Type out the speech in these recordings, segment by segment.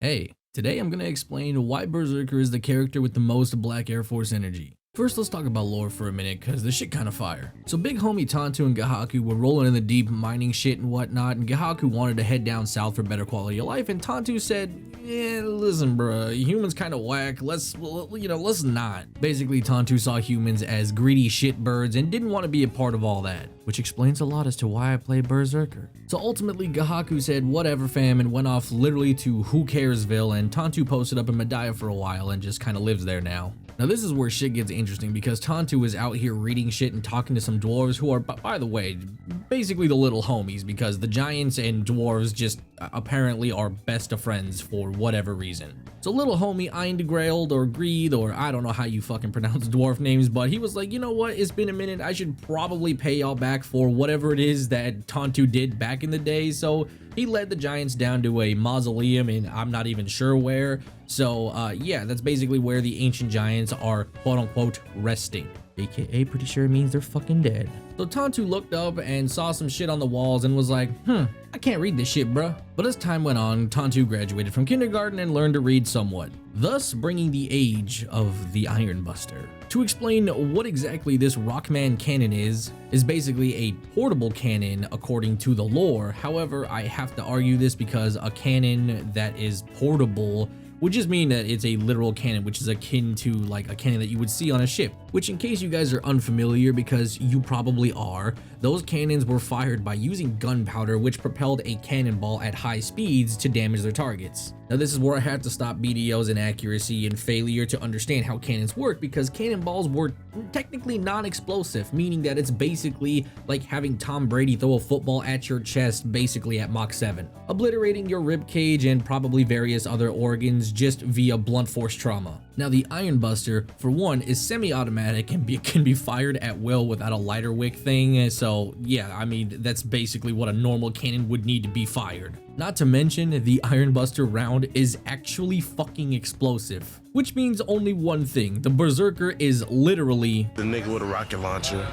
Hey, today I'm gonna explain why Berserker is the character with the most Black Air Force energy. First, let's talk about lore for a minute, cause this shit kinda fire. So big homie Tantu and Gahaku were rolling in the deep, mining shit and whatnot, and Gahaku wanted to head down south for better quality of life, and Tantu said, yeah, listen bruh, humans kinda whack, let's not. Basically, Tantu saw humans as greedy shitbirds and didn't want to be a part of all that, which explains a lot as to why I play Berserker. So ultimately, Gahaku said whatever fam and went off literally to who caresville, and Tantu posted up in Medaya for a while and just kinda lives there now. Now this is where shit gets interesting because Tantu is out here reading shit and talking to some dwarves who are, by the way, basically the little homies because the giants and dwarves just apparently are best of friends for whatever reason. So little homie Eindegrailed or Greed, or I don't know how you fucking pronounce dwarf names, but he was like, you know what, it's been a minute, I should probably pay y'all back for whatever it is that Tantu did back in the day. So he led the giants down to a mausoleum and I'm not even sure where. So yeah, that's basically where the ancient giants are quote unquote resting. AKA pretty sure it means they're fucking dead. So Tantu looked up and saw some shit on the walls and was like, I can't read this shit, bruh. But as time went on, Tantu graduated from kindergarten and learned to read somewhat, thus bringing the age of the Iron Buster. To explain what exactly this Rockman cannon is basically a portable cannon according to the lore. However, I have to argue this because a cannon that is portable would just mean that it's a literal cannon, which is akin to like a cannon that you would see on a ship, which in case you guys are unfamiliar, because you probably are, those cannons were fired by using gunpowder, which propelled a cannonball at high speeds to damage their targets. Now this is where I have to stop BDO's inaccuracy and failure to understand how cannons work, because cannonballs were technically non-explosive, meaning that it's basically like having Tom Brady throw a football at your chest basically at Mach 7, obliterating your rib cage and probably various other organs just via blunt force trauma. Now the Iron Buster, for one, is semi-automatic and can be fired at will without a lighter wick thing, so yeah, I mean, that's basically what a normal cannon would need to be fired. Not to mention, the Iron Buster round is actually fucking explosive, which means only one thing: the Berserker is literally the nigga with a rocket launcher.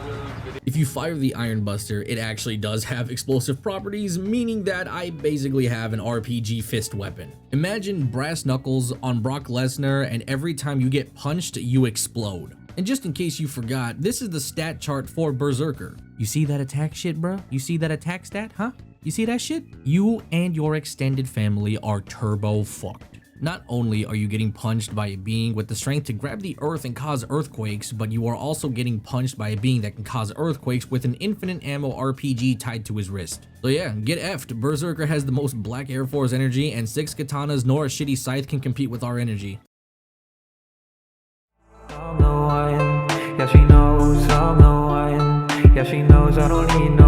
If you fire the Iron Buster, it actually does have explosive properties, meaning that I basically have an RPG fist weapon. Imagine brass knuckles on Brock Lesnar, and every time you get punched, you explode. And just in case you forgot, this is the stat chart for Berserker. You see that attack shit, bro? You see that attack stat, huh? You see that shit? You and your extended family are turbo fucked. Not only are you getting punched by a being with the strength to grab the earth and cause earthquakes, but you are also getting punched by a being that can cause earthquakes with an infinite ammo RPG tied to his wrist. So yeah, get effed. Berserker has the most Black Air Force energy, and 6 katanas nor a shitty scythe can compete with our energy. I'm the one, yeah she knows I'm the one, yeah she knows I don't need no